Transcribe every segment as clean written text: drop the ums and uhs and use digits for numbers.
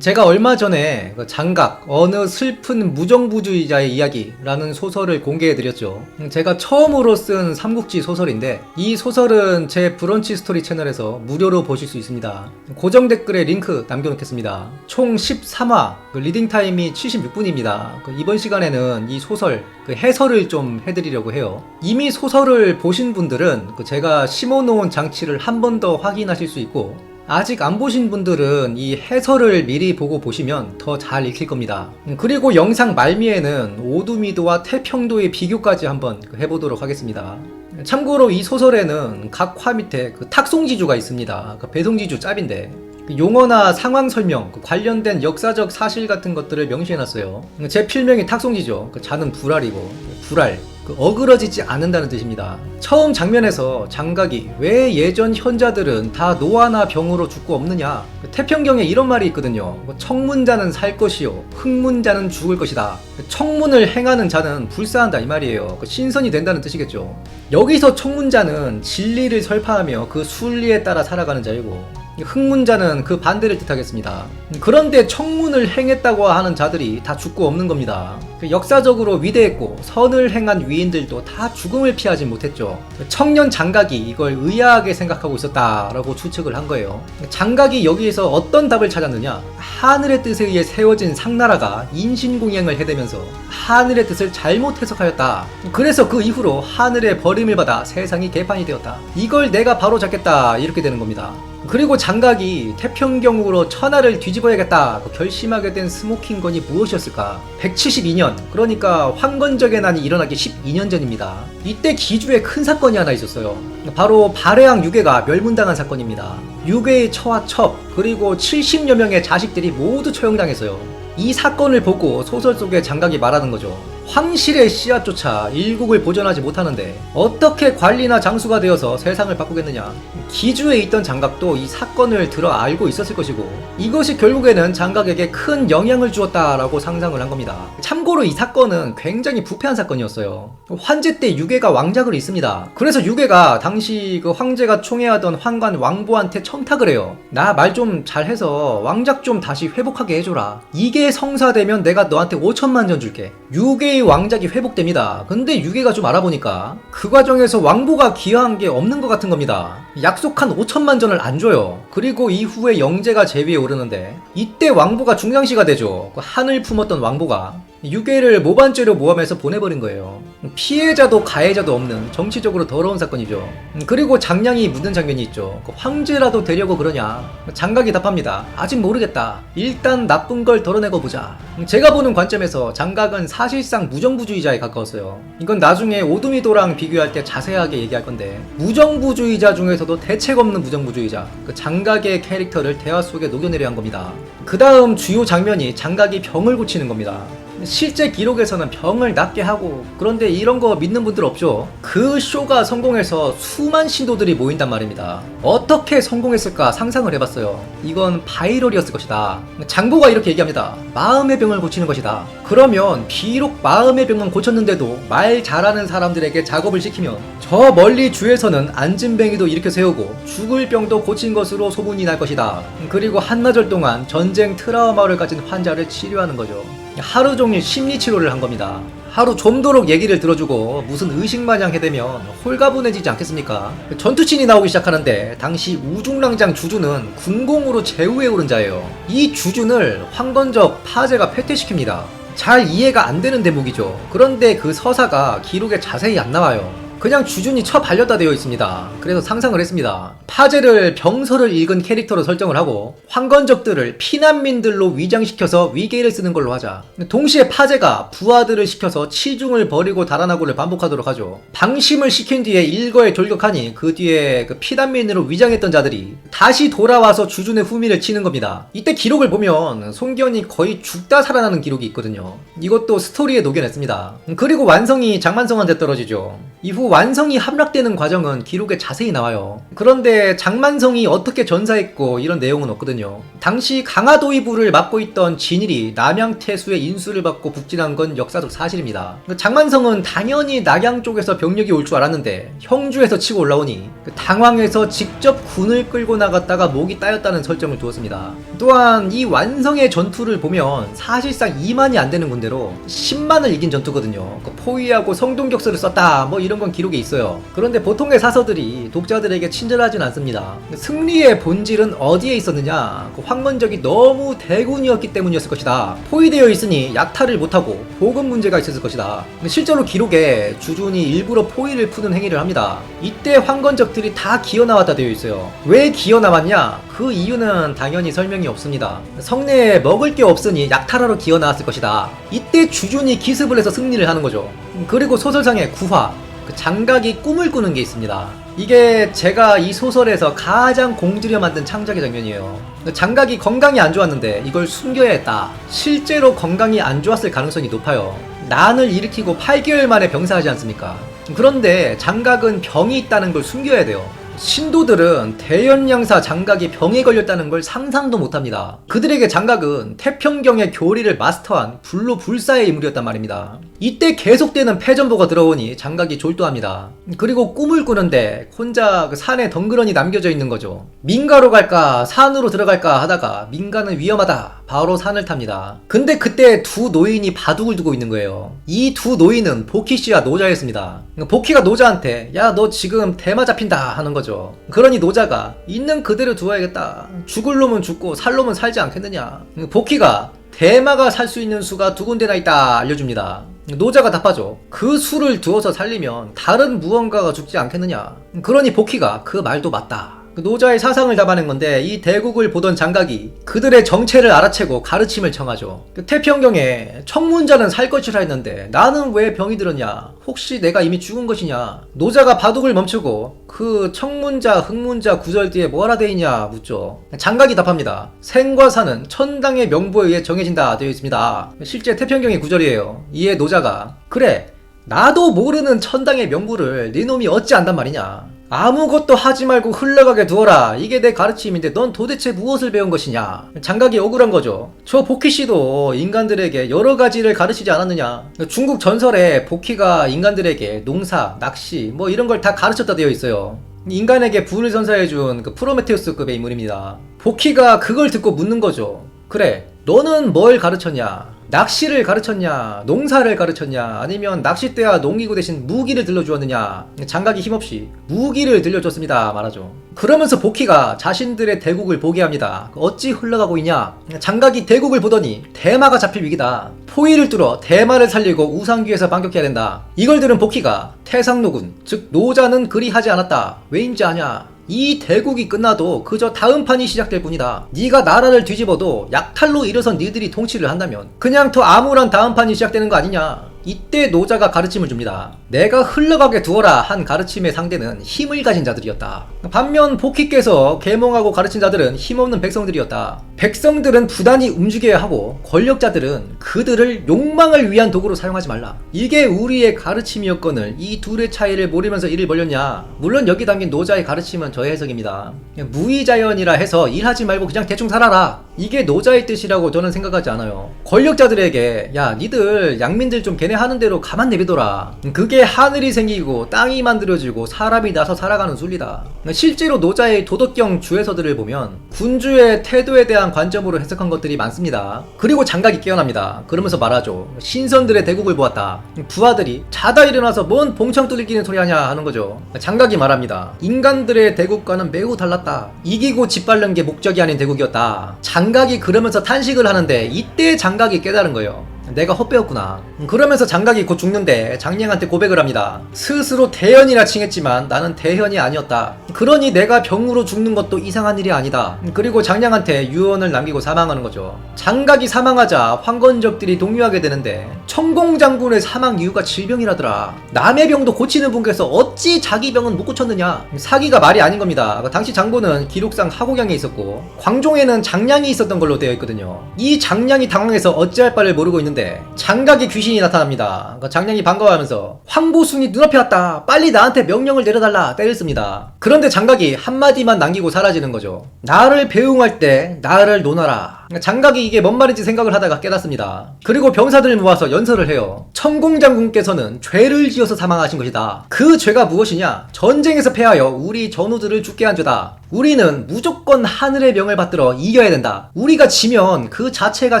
제가 얼마 전에 장각 어느 슬픈 무정부주의자의 이야기라는 소설을 공개해드렸죠. 제가 처음으로 쓴 삼국지 소설인데 이 소설은 제 브런치 스토리 채널에서 무료로 보실 수 있습니다. 고정 댓글에 링크 남겨놓겠습니다. 총 13화, 리딩 타임이 76분입니다. 이번 시간에는 이 소설 해설을 좀 해드리려고 해요. 이미 소설을 보신 분들은 제가 심어놓은 장치를 한 번 더 확인하실 수 있고, 아직 안 보신 분들은 이 해설을 미리 보고 보시면 더 잘 읽힐 겁니다. 그리고 영상 말미에는 오두미도와 태평도의 비교까지 한번 해보도록 하겠습니다. 참고로 이 소설에는 각 화 밑에 탁송지주가 있습니다. 배송지주 짭인데 용어나 상황 설명, 관련된 역사적 사실 같은 것들을 명시해놨어요. 제 필명이 탁송지죠. 자는 불알이고, 불알, 어그러지지 않는다는 뜻입니다. 처음 장면에서 장각이 왜 예전 현자들은 다 노화나 병으로 죽고 없느냐, 태평경에 이런 말이 있거든요. 청문자는 살 것이요 흑문자는 죽을 것이다. 청문을 행하는 자는 불사한다 이 말이에요. 신선이 된다는 뜻이겠죠. 여기서 청문자는 진리를 설파하며 그 순리에 따라 살아가는 자이고, 흑문자는 그 반대를 뜻하겠습니다. 그런데 청문을 행했다고 하는 자들이 다 죽고 없는 겁니다. 역사적으로 위대했고 선을 행한 위인들도 다 죽음을 피하지 못했죠. 청년 장각이 이걸 의아하게 생각하고 있었다라고 추측을 한 거예요. 장각이 여기에서 어떤 답을 찾았느냐, 하늘의 뜻에 의해 세워진 상나라가 인신공양을 해대면서 하늘의 뜻을 잘못 해석하였다. 그래서 그 이후로 하늘의 버림을 받아 세상이 개판이 되었다. 이걸 내가 바로 잡겠다, 이렇게 되는 겁니다. 그리고 장각이 태평경으로 천하를 뒤집어야겠다 결심하게 된 스모킹건이 무엇이었을까? 172년, 그러니까 황건적의 난이 일어나기 12년 전입니다. 이때 기주에 큰 사건이 하나 있었어요. 바로 발해왕 유괴가 멸문당한 사건입니다. 유괴의 처와 첩, 그리고 70여 명의 자식들이 모두 처형당했어요. 이 사건을 보고 소설 속에 장각이 말하는 거죠. 황실의 씨앗조차 일국을 보존하지 못하는데 어떻게 관리나 장수가 되어서 세상을 바꾸겠느냐. 기주에 있던 장각도 이 사건을 들어 알고 있었을 것이고, 이것이 결국에는 장각에게 큰 영향을 주었다라고 상상을 한 겁니다. 참고로 이 사건은 굉장히 부패한 사건이었어요. 환제 때 유괴가 왕작을 있습니다. 그래서 유괴가 당시 그 황제가 총애하던 환관 왕보한테 청탁을 해요. 나 말 좀 잘해서 왕작 좀 다시 회복하게 해줘라. 이게 성사되면 내가 너한테 5천만 전 줄게. 유괴의 왕작이 회복됩니다. 근데 유괴가 좀 알아보니까 그 과정에서 왕보가 기여한 게 없는 것 같은 겁니다. 약속한 5천만 전을 안 줘요. 그리고 이후에 영제가 제위에 오르는데 이때 왕보가 중상시가 되죠. 그 한을 품었던 왕보가 유괴를 모반죄로 모함해서 보내버린 거예요. 피해자도 가해자도 없는 정치적으로 더러운 사건이죠. 그리고 장량이 묻는 장면이 있죠. 황제라도 되려고 그러냐? 장각이 답합니다. 아직 모르겠다. 일단 나쁜 걸 덜어내고 보자. 제가 보는 관점에서 장각은 사실상 무정부주의자에 가까웠어요. 이건 나중에 오두미도랑 비교할 때 자세하게 얘기할 건데, 무정부주의자 중에서도 대책 없는 무정부주의자, 그 장각의 캐릭터를 대화 속에 녹여내려 한 겁니다. 그 다음 주요 장면이 장각이 병을 고치는 겁니다. 실제 기록에서는 병을 낫게 하고, 그런데 이런 거 믿는 분들 없죠? 그 쇼가 성공해서 수만 신도들이 모인단 말입니다. 어떻게 성공했을까 상상을 해봤어요. 이건 바이럴이었을 것이다. 장보가 이렇게 얘기합니다. 마음의 병을 고치는 것이다. 그러면 비록 마음의 병만 고쳤는데도 말 잘하는 사람들에게 작업을 시키면 저 멀리 주에서는 안진뱅이도 일으켜 세우고 죽을 병도 고친 것으로 소문이 날 것이다. 그리고 한나절 동안 전쟁 트라우마를 가진 환자를 치료하는 거죠. 하루 종일 심리치료를 한 겁니다. 하루 좀도록 얘기를 들어주고 무슨 의식마냥 해대면 홀가분해지지 않겠습니까? 전투신이 나오기 시작하는데 당시 우중랑장 주준은 군공으로 제후에 오른 자예요. 이 주준을 황건적 파제가 패퇴시킵니다. 잘 이해가 안 되는 대목이죠. 그런데 그 서사가 기록에 자세히 안 나와요. 그냥 주준이 처발렸다 되어 있습니다. 그래서 상상을 했습니다. 파제를 병서를 읽은 캐릭터로 설정을 하고 황건적들을 피난민들로 위장시켜서 위계를 쓰는 걸로 하자. 동시에 파제가 부하들을 시켜서 치중을 버리고 달아나고를 반복하도록 하죠. 방심을 시킨 뒤에 일거에 돌격하니 그 뒤에 그 피난민으로 위장했던 자들이 다시 돌아와서 주준의 후미를 치는 겁니다. 이때 기록을 보면 송기현이 거의 죽다 살아나는 기록이 있거든요. 이것도 스토리에 녹여냈습니다. 그리고 완성이 장만성한테 떨어지죠. 이후 그 완성이 함락되는 과정은 기록에 자세히 나와요. 그런데 장만성이 어떻게 전사했고 이런 내용은 없거든요. 당시 강화도의부를 맡고 있던 진일이 남양태수의 인수를 받고 북진한 건 역사적 사실입니다. 장만성은 당연히 낙양 쪽에서 병력이 올 줄 알았는데 형주에서 치고 올라오니 당황해서 직접 군을 끌고 나갔다가 목이 따였다는 설정을 두었습니다. 또한 이 완성의 전투를 보면 사실상 2만이 안 되는 군대로 10만을 이긴 전투거든요. 포위하고 성동격서를 썼다 뭐 이런 건 기록에 있어요. 그런데 보통의 사서들이 독자들에게 친절하진 않습니다. 승리의 본질은 어디에 있었느냐? 황건적이 너무 대군이었기 때문이었을 것이다. 포위되어 있으니 약탈을 못하고 보급 문제가 있었을 것이다. 실제로 기록에 주준이 일부러 포위를 푸는 행위를 합니다. 이때 황건적들이 다 기어나왔다 되어 있어요. 왜 기어나왔냐? 그 이유는 당연히 설명이 없습니다. 성내에 먹을 게 없으니 약탈하러 기어나왔을 것이다. 이때 주준이 기습을 해서 승리를 하는 거죠. 그리고 소설상의 구화, 장각이 꿈을 꾸는 게 있습니다. 이게 제가 이 소설에서 가장 공들여 만든 창작의 장면이에요. 장각이 건강이 안 좋았는데 이걸 숨겨야 했다. 실제로 건강이 안 좋았을 가능성이 높아요. 난을 일으키고 8개월 만에 병사하지 않습니까? 그런데 장각은 병이 있다는 걸 숨겨야 돼요. 신도들은 대연양사 장각이 병에 걸렸다는 걸 상상도 못합니다. 그들에게 장각은 태평경의 교리를 마스터한 불로불사의 인물이었단 말입니다. 이때 계속되는 패전보가 들어오니 장각이 졸도합니다. 그리고 꿈을 꾸는데 혼자 그 산에 덩그러니 남겨져 있는 거죠. 민가로 갈까 산으로 들어갈까 하다가 민가는 위험하다. 바로 산을 탑니다. 근데 그때 두 노인이 바둑을 두고 있는 거예요. 이 두 노인은 보키씨와 노자였습니다. 보키가 노자한테 야 너 지금 대마 잡힌다 하는 거죠. 그러니 노자가 있는 그대로 두어야겠다. 죽을 놈은 죽고 살 놈은 살지 않겠느냐. 보키가 대마가 살 수 있는 수가 두 군데나 있다 알려줍니다. 노자가 답하죠. 그 수를 두어서 살리면 다른 무언가가 죽지 않겠느냐. 그러니 보키가 그 말도 맞다. 노자의 사상을 담아낸 건데 이 대국을 보던 장각이 그들의 정체를 알아채고 가르침을 청하죠. 태평경에 청문자는 살 것이라 했는데 나는 왜 병이 들었냐? 혹시 내가 이미 죽은 것이냐? 노자가 바둑을 멈추고 그 청문자, 흑문자 구절 뒤에 뭐라 돼 있냐 묻죠. 장각이 답합니다. 생과 사는 천당의 명부에 의해 정해진다 되어 있습니다. 실제 태평경의 구절이에요. 이에 노자가 그래 나도 모르는 천당의 명부를 네 놈이 어찌 안단 말이냐. 아무것도 하지 말고 흘러가게 두어라. 이게 내 가르침인데 넌 도대체 무엇을 배운 것이냐. 장각이 억울한 거죠. 저 보키씨도 인간들에게 여러 가지를 가르치지 않았느냐. 중국 전설에 보키가 인간들에게 농사, 낚시 뭐 이런 걸 다 가르쳤다 되어 있어요. 인간에게 불을 선사해준 그 프로메테우스급의 인물입니다. 보키가 그걸 듣고 묻는 거죠. 그래 너는 뭘 가르쳤냐? 낚시를 가르쳤냐? 농사를 가르쳤냐? 아니면 낚싯대와 농기구 대신 무기를 들려주었느냐? 장각이 힘없이 무기를 들려줬습니다 말하죠. 그러면서 보키가 자신들의 대국을 보게 합니다. 어찌 흘러가고 있냐? 장각이 대국을 보더니 대마가 잡힐 위기다. 포위를 뚫어 대마를 살리고 우상귀에서 반격해야 된다. 이걸 들은 보키가 태상노군 즉 노자는 그리하지 않았다. 왜인지 아냐? 이 대국이 끝나도 그저 다음 판이 시작될 뿐이다. 네가 나라를 뒤집어도 약탈로 일어선 니들이 통치를 한다면 그냥 더 암울한 다음 판이 시작되는 거 아니냐. 이때 노자가 가르침을 줍니다. 내가 흘러가게 두어라 한 가르침의 상대는 힘을 가진 자들이었다. 반면 보키께서 계몽하고 가르친 자들은 힘없는 백성들이었다. 백성들은 부단히 움직여야 하고 권력자들은 그들을 욕망을 위한 도구로 사용하지 말라. 이게 우리의 가르침이었거늘 이 둘의 차이를 모르면서 일을 벌였냐. 물론 여기 담긴 노자의 가르침은 저의 해석입니다. 무의자연이라 해서 일하지 말고 그냥 대충 살아라. 이게 노자의 뜻이라고 저는 생각하지 않아요. 권력자들에게 야 니들 양민들 좀 걔네 하는 대로 가만 내비둬라. 그게 하늘이 생기고 땅이 만들어지고 사람이 나서 살아가는 순리다. 실제로 노자의 도덕경 주해서들을 보면 군주의 태도에 대한 관점으로 해석한 것들이 많습니다. 그리고 장각이 깨어납니다. 그러면서 말하죠. 신선들의 대국을 보았다. 부하들이 자다 일어나서 뭔 봉창 뚫리기는 소리 하냐 하는 거죠. 장각이 말합니다. 인간들의 대국과는 매우 달랐다. 이기고 짓밟는 게 목적이 아닌 대국이었다. 장각이 그러면서 탄식을 하는데 이때 장각이 깨달은 거예요. 내가 헛배웠구나. 그러면서 장각이 곧 죽는데 장량한테 고백을 합니다. 스스로 대현이라 칭했지만 나는 대현이 아니었다. 그러니 내가 병으로 죽는 것도 이상한 일이 아니다. 그리고 장량한테 유언을 남기고 사망하는 거죠. 장각이 사망하자 황건적들이 동요하게 되는데 청공장군의 사망 이유가 질병이라더라. 남의 병도 고치는 분께서 어찌 자기 병은 못 고쳤느냐. 사기가 말이 아닌 겁니다. 당시 장군은 기록상 하곡양에 있었고 광종에는 장량이 있었던 걸로 되어 있거든요. 이 장량이 당황해서 어찌할 바를 모르고 있는데 있었는데 장각의 귀신이 나타납니다. 장량이 반가워하면서 황보숭이 눈앞에 왔다. 빨리 나한테 명령을 내려달라 때렸습니다. 그런데 장각이 한마디만 남기고 사라지는 거죠. 나를 배웅할 때 나를 논하라. 장각이 이게 뭔 말인지 생각을 하다가 깨닫습니다. 그리고 병사들을 모아서 연설을 해요. 천공장군께서는 죄를 지어서 사망하신 것이다. 그 죄가 무엇이냐? 전쟁에서 패하여 우리 전우들을 죽게 한 죄다. 우리는 무조건 하늘의 명을 받들어 이겨야 된다. 우리가 지면 그 자체가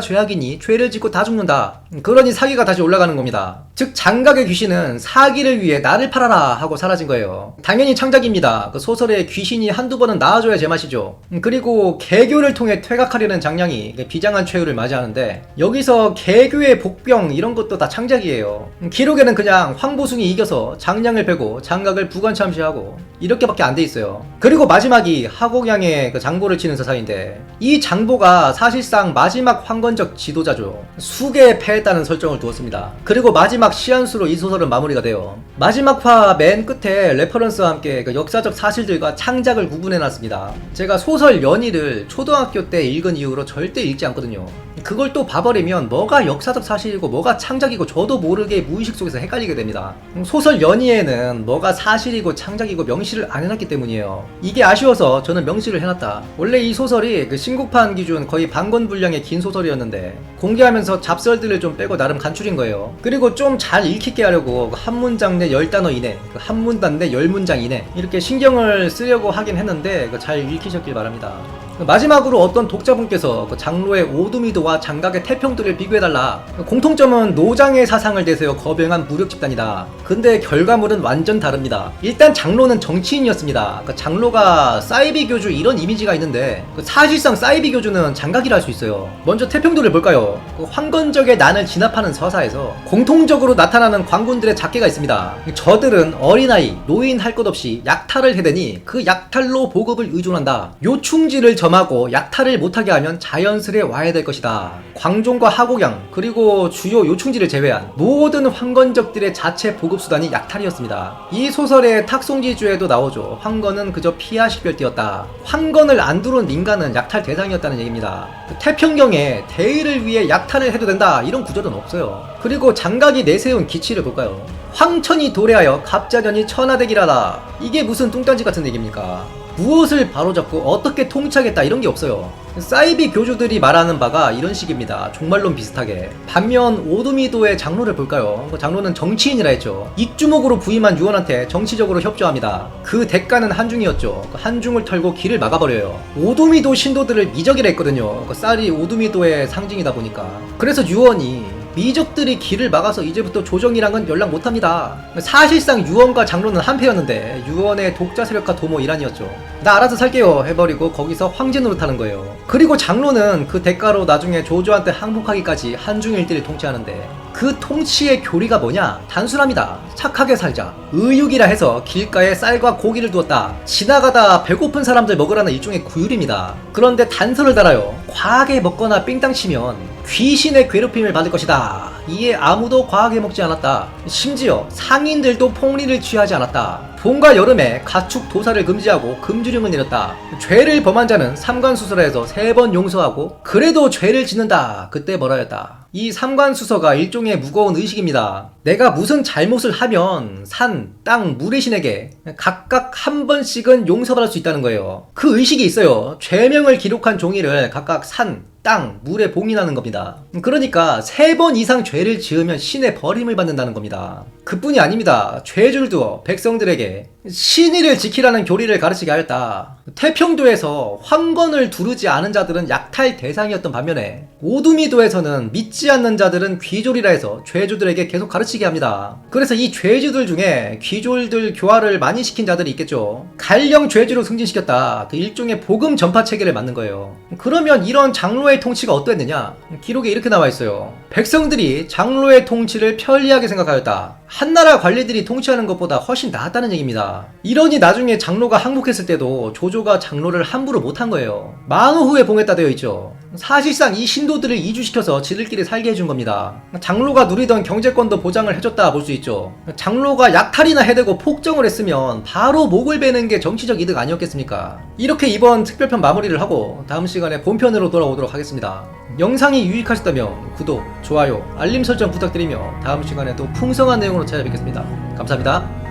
죄악이니 죄를 짓고 다 죽는다. 그러니 사기가 다시 올라가는 겁니다. 즉 장각의 귀신은 사기를 위해 나를 팔아라 하고 사라진 거예요. 당연히 창작입니다. 그 소설에 귀신이 한두 번은 나와줘야 제맛이죠. 그리고 개교를 통해 퇴각하려는 장량이 비장한 최후를 맞이하는데 여기서 개교의 복병 이런 것도 다 창작이에요. 기록에는 그냥 황보숭이 이겨서 장량을 베고 장각을 부관참시하고 이렇게밖에 안 돼 있어요. 그리고 마지막이 하곡양의 그 장보를 치는 서사인데 이 장보가 사실상 마지막 황건적 지도자죠. 수계에 패했다는 설정을 두었습니다. 그리고 마지막 시한수로 이 소설은 마무리가 돼요. 마지막 화 맨 끝에 레퍼런스와 함께 그 역사적 사실들과 창작을 구분해놨습니다. 제가 소설 연의를 초등학교 때 읽은 이후로 절대 읽지 않거든요. 그걸 또 봐버리면 뭐가 역사적 사실이고 뭐가 창작이고 저도 모르게 무의식 속에서 헷갈리게 됩니다. 소설 연의에는 뭐가 사실이고 창작이고 명시를 안 해놨기 때문이에요. 이게 아쉬워서 저는 명시를 해놨다. 원래 이 소설이 그 신국판 기준 거의 반권 분량의 긴 소설이었는데 공개하면서 잡설들을 좀 빼고 나름 간추린 거예요. 그리고 좀 잘 읽히게 하려고 한 문장 내 10단어 이내, 한 문단 내 10문장 이내 이렇게 신경을 쓰려고 하긴 했는데 잘 읽히셨길 바랍니다. 마지막으로 어떤 독자분께서 장로의 오두미도와 장각의 태평도를 비교해달라. 공통점은 노장의 사상을 내세워 거병한 무력 집단이다. 근데 결과물은 완전 다릅니다. 일단 장로는 정치인이었습니다. 장로가 사이비 교주 이런 이미지가 있는데 사실상 사이비 교주는 장각이라 할 수 있어요. 먼저 태평도를 볼까요? 황건적의 난을 진압하는 서사에서 공통적으로 나타나는 관군들의 작계가 있습니다. 저들은 어린아이, 노인 할 것 없이 약탈을 해대니 그 약탈로 보급을 의존한다. 요충지를 점하고 약탈을 못하게 하면 자연스레 와야 될 것이다. 광종과 하곡양 그리고 주요 요충지를 제외한 모든 황건적들의 자체 보급수단이 약탈이었습니다. 이 소설의 탁송지주에도 나오죠. 황건은 그저 피하 식별띠였다. 황건을 안 두른 민간은 약탈 대상이었다는 얘기입니다. 태평경에 대의를 위해 약탈을 해도 된다 이런 구절은 없어요. 그리고 장각이 내세운 기치를 볼까요? 황천이 도래하여 갑자년이 천하대기라다. 이게 무슨 뚱딴지 같은 얘기입니까? 무엇을 바로잡고 어떻게 통치하겠다 이런 게 없어요. 사이비 교주들이 말하는 바가 이런 식입니다. 종말론 비슷하게. 반면 오두미도의 장로를 볼까요? 장로는 정치인이라 했죠. 익주목으로 부임한 유언한테 정치적으로 협조합니다. 그 대가는 한중이었죠. 한중을 털고 길을 막아버려요. 오두미도 신도들을 미적이라 했거든요. 쌀이 오두미도의 상징이다 보니까. 그래서 유언이 미적들이 길을 막아서 이제부터 조정이랑은 연락 못합니다. 사실상 유언과 장로는 한패였는데 유언의 독자 세력과 도모 이란이었죠. 나 알아서 살게요 해버리고 거기서 황제 노릇하는 거예요. 그리고 장로는 그 대가로 나중에 조조한테 항복하기까지 한중 일대를 통치하는데 그 통치의 교리가 뭐냐? 단순합니다. 착하게 살자. 의육이라 해서 길가에 쌀과 고기를 두었다. 지나가다 배고픈 사람들 먹으라는 일종의 구휼입니다. 그런데 단서를 달아요. 과하게 먹거나 삥땅 치면 귀신의 괴롭힘을 받을 것이다. 이에 아무도 과하게 먹지 않았다. 심지어 상인들도 폭리를 취하지 않았다. 봄과 여름에 가축 도살을 금지하고 금주령을 내렸다. 죄를 범한 자는 삼관수서라해서 3번 용서하고 그래도 죄를 짓는다. 그때 뭐라 했다. 이 삼관수서가 일종의 무거운 의식입니다. 내가 무슨 잘못을 하면 산, 땅, 물의 신에게 각각 한 번씩은 용서받을 수 있다는 거예요. 그 의식이 있어요. 죄명을 기록한 종이를 각각 산, 땅, 물에 봉인하는 겁니다. 그러니까 3번 이상 죄를 지으면 신의 벌임을 받는다는 겁니다. 그뿐이 아닙니다. 죄를 두어 백성들에게 신의를 지키라는 교리를 가르치게 하였다. 태평도에서 황건을 두르지 않은 자들은 약탈 대상이었던 반면에 오두미도에서는 믿지 않는 자들은 귀졸이라 해서 죄주들에게 계속 가르치게 합니다. 그래서 이 죄주들 중에 귀졸들 교화를 많이 시킨 자들이 있겠죠. 갈령 죄주로 승진시켰다. 그 일종의 복음 전파 체계를 만든 거예요. 그러면 이런 장로의 통치가 어떠했느냐? 기록에 이렇게 나와 있어요. 백성들이 장로의 통치를 편리하게 생각하였다. 한나라 관리들이 통치하는 것보다 훨씬 낫다는 얘기입니다. 이러니 나중에 장로가 항복했을 때도 조조가 장로를 함부로 못한 거예요. 만호 후에 봉했다 되어 있죠. 사실상 이 신도들을 이주시켜서 지들끼리 살게 해준 겁니다. 장로가 누리던 경제권도 보장을 해줬다 볼 수 있죠. 장로가 약탈이나 해대고 폭정을 했으면 바로 목을 베는 게 정치적 이득 아니었겠습니까? 이렇게 이번 특별편 마무리를 하고 다음 시간에 본편으로 돌아오도록 하겠습니다. 영상이 유익하셨다면 구독, 좋아요, 알림 설정 부탁드리며 다음 시간에 또 풍성한 내용으로 찾아뵙겠습니다. 감사합니다.